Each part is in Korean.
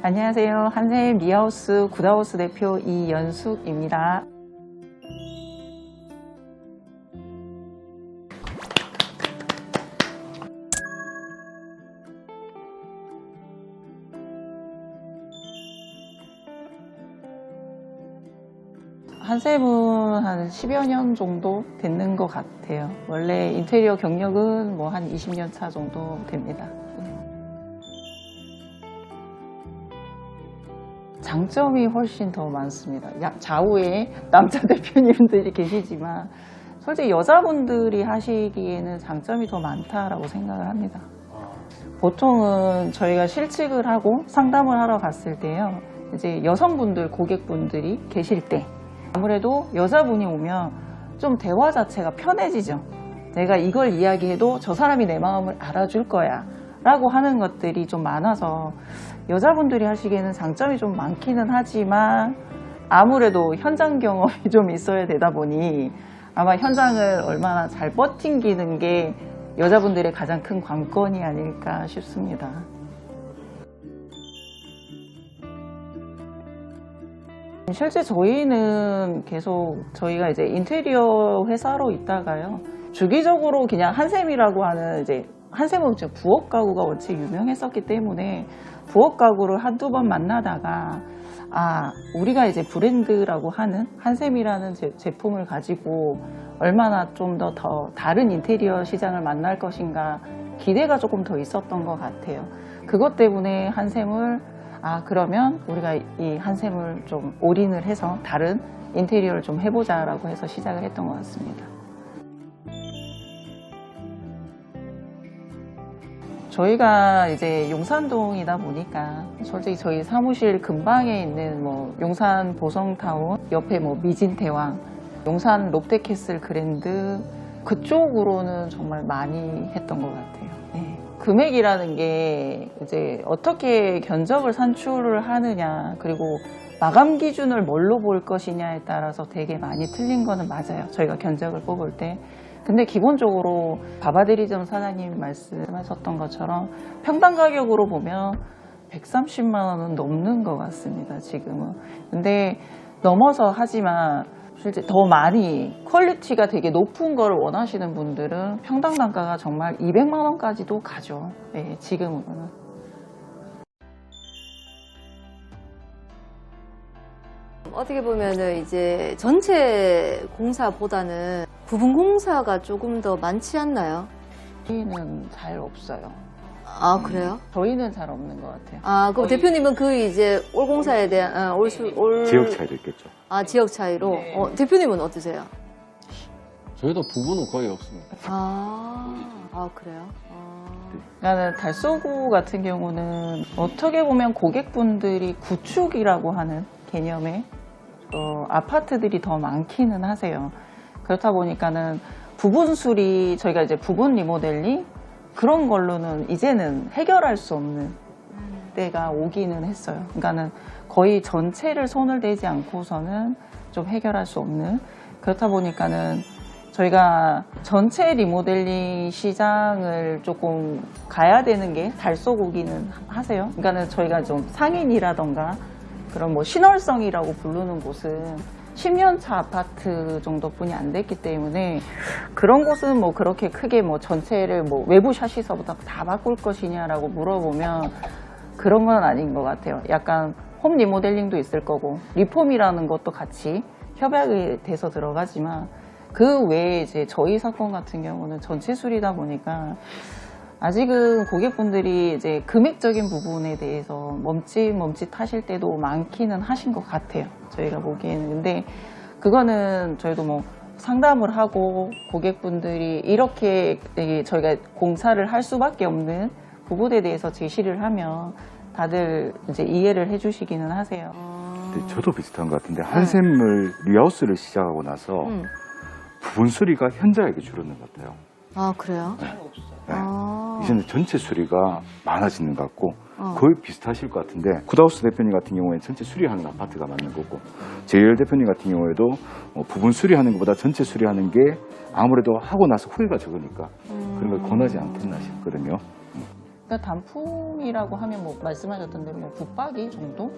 안녕하세요. 한샘 리하우스 굿하우스 대표 이연숙입니다. 한샘은 한 10여 년 정도 됐는 것 같아요. 원래 인테리어 경력은 뭐 한 20년 차 정도 됩니다. 장점이 훨씬 더 많습니다. 좌우에 남자 대표님들이 계시지만 솔직히 여자분들이 하시기에는 장점이 더 많다라고 생각을 합니다. 보통은 저희가 실측을 하고 상담을 하러 갔을 때요, 이제 여성분들 고객분들이 계실 때 아무래도 여자분이 오면 좀 대화 자체가 편해지죠. 내가 이걸 이야기해도 저 사람이 내 마음을 알아줄 거야 라고 하는 것들이 좀 많아서 여자분들이 하시기에는 장점이 좀 많기는 하지만 아무래도 현장 경험이 좀 있어야 되다 보니 아마 현장을 얼마나 잘 버팅기는 게 여자분들의 가장 큰 관건이 아닐까 싶습니다. 실제 저희는 계속 저희가 이제 인테리어 회사로 있다가요, 주기적으로 그냥 한샘이라고 하는 이제 한샘은 부엌 가구가 원체 유명했었기 때문에 부엌 가구를 한두 번 만나다가 우리가 이제 브랜드라고 하는 한샘이라는 제품을 가지고 얼마나 좀 더 다른 인테리어 시장을 만날 것인가 기대가 조금 더 있었던 것 같아요. 그것 때문에 한샘을 그러면 우리가 이 한샘을 좀 올인을 해서 다른 인테리어를 좀 해보자라고 해서 시작을 했던 것 같습니다. 저희가 이제 용산동이다 보니까 솔직히 저희 사무실 근방에 있는 뭐 용산 보성타운 옆에 뭐 미진대왕, 용산 롯데캐슬 그랜드 그쪽으로는 정말 많이 했던 것 같아요. 네. 금액이라는 게 이제 어떻게 견적을 산출을 하느냐, 그리고 마감 기준을 뭘로 볼 것이냐에 따라서 되게 많이 틀린 거는 맞아요. 저희가 견적을 뽑을 때. 근데 기본적으로 바바데리점 사장님 말씀하셨던 것처럼 평당 가격으로 보면 130만 원은 넘는 것 같습니다, 지금은. 근데 넘어서 하지만 실제 더 많이 퀄리티가 되게 높은 거를 원하시는 분들은 평당 단가가 정말 200만 원까지도 가죠. 네, 지금은. 어떻게 보면은 이제 전체 공사보다는 부분 공사가 조금 더 많지 않나요? 저희는 잘 없어요. 그래요? 저희는 잘 없는 것 같아요. 그럼 대표님은 그 이제 올 공사에 대한 지역 차이도 있겠죠. 지역 차이로. 네. 대표님은 어떠세요? 저희도 부부는 거의 없습니다. 그래요? 그러니까 달서구 같은 경우는 어떻게 보면 고객분들이 구축이라고 하는 개념의 아파트들이 더 많기는 하세요. 그렇다 보니까는 부분 수리, 저희가 이제 부분 리모델링 그런 걸로는 이제는 해결할 수 없는 때가 오기는 했어요. 그러니까는 거의 전체를 손을 대지 않고서는 좀 해결할 수 없는, 그렇다 보니까는 저희가 전체 리모델링 시장을 조금 가야 되는 게 달서구기는 하세요. 그러니까는 저희가 좀 상인이라던가 그런 뭐 신월성이라고 부르는 곳은 10년차 아파트 정도뿐이 안 됐기 때문에 그런 곳은 뭐 그렇게 크게 뭐 전체를 뭐 외부 샤시서부터 다 바꿀 것이냐라고 물어보면 그런 건 아닌 것 같아요. 약간 홈 리모델링도 있을 거고 리폼이라는 것도 같이 협약이 돼서 들어가지만 그 외에 이제 저희 사건 같은 경우는 전체 수리다 보니까 아직은 고객분들이 이제 금액적인 부분에 대해서 멈칫 하실 때도 많기는 하신 것 같아요. 저희가 보기에는. 근데 그거는 저희도 뭐 상담을 하고 고객분들이 이렇게 저희가 공사를 할 수밖에 없는 부분에 대해서 제시를 하면 다들 이제 이해를 해주시기는 하세요. 근데 저도 비슷한 것 같은데 한샘을 리하우스를 시작하고 나서 부분 수리가 현저하게 줄었는 것 같아요. 그래요? 네. 이제는 전체 수리가 많아지는 것 같고 거의 비슷하실 것 같은데 굿하우스 대표님 같은 경우에는 전체 수리하는 아파트가 맞는 거고 JL 대표님 같은 경우에도 부분 수리하는 것보다 전체 수리하는 게 아무래도 하고 나서 후회가 적으니까 그런 걸 권하지 않겠나 싶거든요. 그러니까 단품이라고 하면 뭐 말씀하셨던 대로 뭐 붙박이 정도?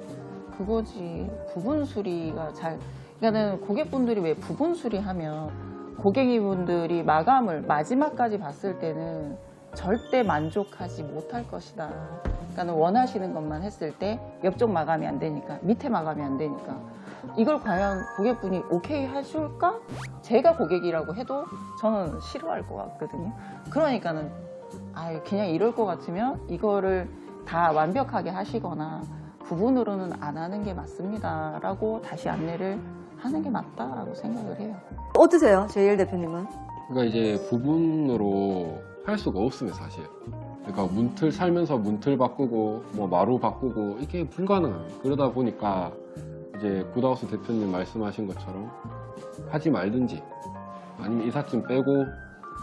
그거지. 부분 수리가 잘, 그러니까는 고객분들이 왜 부분 수리하면 고객님분들이 마감을 마지막까지 봤을 때는 절대 만족하지 못할 것이다. 그러니까 원하시는 것만 했을 때 옆쪽 마감이 안 되니까, 밑에 마감이 안 되니까 이걸 과연 고객분이 오케이 하실까? 제가 고객이라고 해도 저는 싫어할 것 같거든요. 그러니까는 그냥 이럴 것 같으면 이거를 다 완벽하게 하시거나 부분으로는 안 하는 게 맞습니다 라고 다시 안내를 하는 게 맞다라고 생각을 해요. 어떠세요, JL 대표님은? 그러니까 이제 부분으로 할 수가 없으면 사실. 그러니까 문틀 살면서 문틀 바꾸고 뭐 마루 바꾸고 이게 불가능해요. 그러다 보니까 이제 굿하우스 대표님 말씀하신 것처럼 하지 말든지 아니면 이삿짐 빼고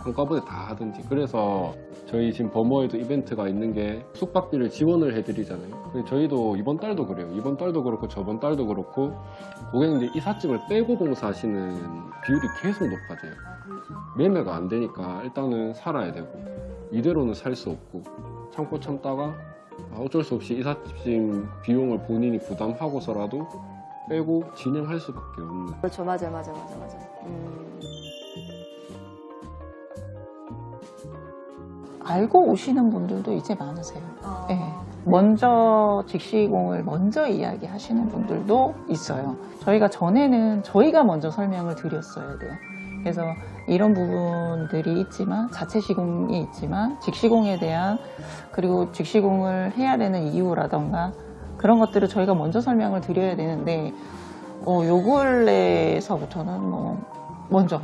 한꺼번에 다 하든지. 그래서 저희 지금 버머에도 이벤트가 있는 게 숙박비를 지원을 해드리잖아요. 근데 저희도 이번 달도 그래요. 이번 달도 그렇고 저번 달도 그렇고 고객님들 이삿짐을 빼고 공사하시는 비율이 계속 높아져요. 매매가 안 되니까 일단은 살아야 되고 이대로는 살 수 없고 참고 참다가 어쩔 수 없이 이삿짐 비용을 본인이 부담하고서라도 빼고 진행할 수밖에 없는. 그렇죠. 맞아요. 알고 오시는 분들도 이제 많으세요. 네. 먼저 직시공을 먼저 이야기하시는 분들도 있어요. 저희가 전에는 저희가 먼저 설명을 드렸어야 돼요. 그래서 이런 부분들이 있지만, 자체 시공이 있지만 직시공에 대한, 그리고 직시공을 해야 되는 이유라던가 그런 것들을 저희가 먼저 설명을 드려야 되는데 요 근래에서부터는 먼저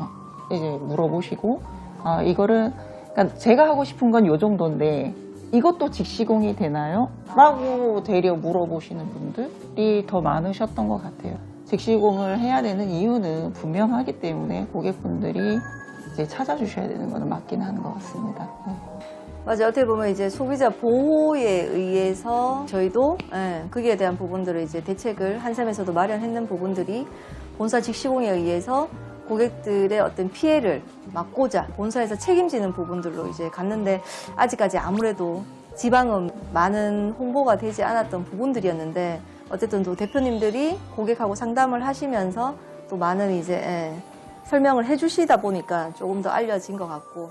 이제 물어보시고 이거를, 그러니까 제가 하고 싶은 건 요 정도인데 이것도 직시공이 되나요? 라고 되려 물어보시는 분들이 더 많으셨던 것 같아요. 직시공을 해야 되는 이유는 분명하기 때문에 고객분들이 이제 찾아주셔야 되는 것은 맞긴 하는 것 같습니다. 네. 맞아요. 어떻게 보면 이제 소비자 보호에 의해서 저희도 거기에 대한 부분들을 이제 대책을 한샘에서도 마련했는 부분들이 본사 직시공에 의해서 고객들의 어떤 피해를 막고자 본사에서 책임지는 부분들로 이제 갔는데, 아직까지 아무래도 지방은 많은 홍보가 되지 않았던 부분들이었는데, 어쨌든 또 대표님들이 고객하고 상담을 하시면서 또 많은 이제 설명을 해주시다 보니까 조금 더 알려진 것 같고.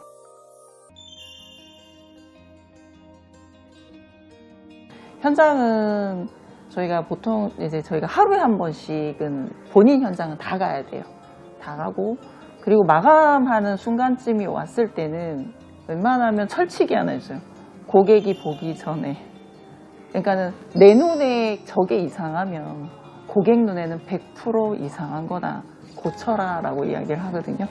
현장은 저희가 보통 이제 저희가 하루에 한 번씩은 본인 현장은 다 가야 돼요. 다 가고, 그리고 마감하는 순간쯤이 왔을 때는 웬만하면 철칙이 하나 있어요. 고객이 보기 전에. 그러니까는 내 눈에 저게 이상하면 고객 눈에는 100% 이상한 거다, 고쳐라 라고 이야기를 하거든요.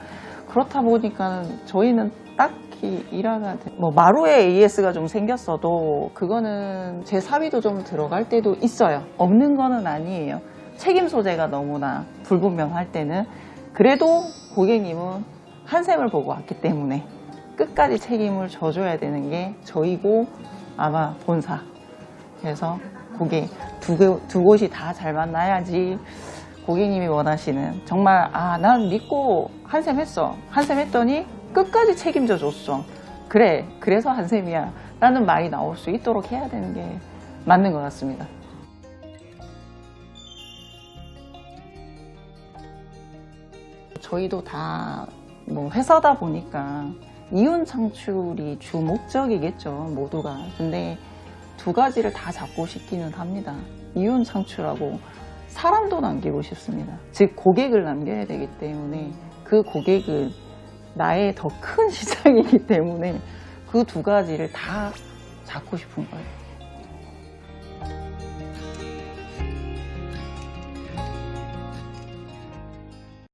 그렇다 보니까 저희는 딱히 일화가 마루에 AS가 좀 생겼어도 그거는 제 사비도 좀 들어갈 때도 있어요. 없는 거는 아니에요. 책임 소재가 너무나 불분명할 때는. 그래도 고객님은 한샘을 보고 왔기 때문에 끝까지 책임을 져줘야 되는 게 저희고 아마 본사. 그래서 고객 두 곳이 다 잘 만나야지 고객님이 원하시는, 정말 난 믿고 한샘 했어. 한샘 했더니 끝까지 책임져 줬어. 그래, 그래서 한샘이야 라는 말이 나올 수 있도록 해야 되는 게 맞는 것 같습니다. 저희도 다 회사다 보니까 이윤 창출이 주 목적이겠죠, 모두가. 근데 두 가지를 다 잡고 싶기는 합니다. 이윤 창출하고 사람도 남기고 싶습니다. 즉 고객을 남겨야 되기 때문에 그 고객은 나의 더 큰 시장이기 때문에 그 두 가지를 다 잡고 싶은 거예요.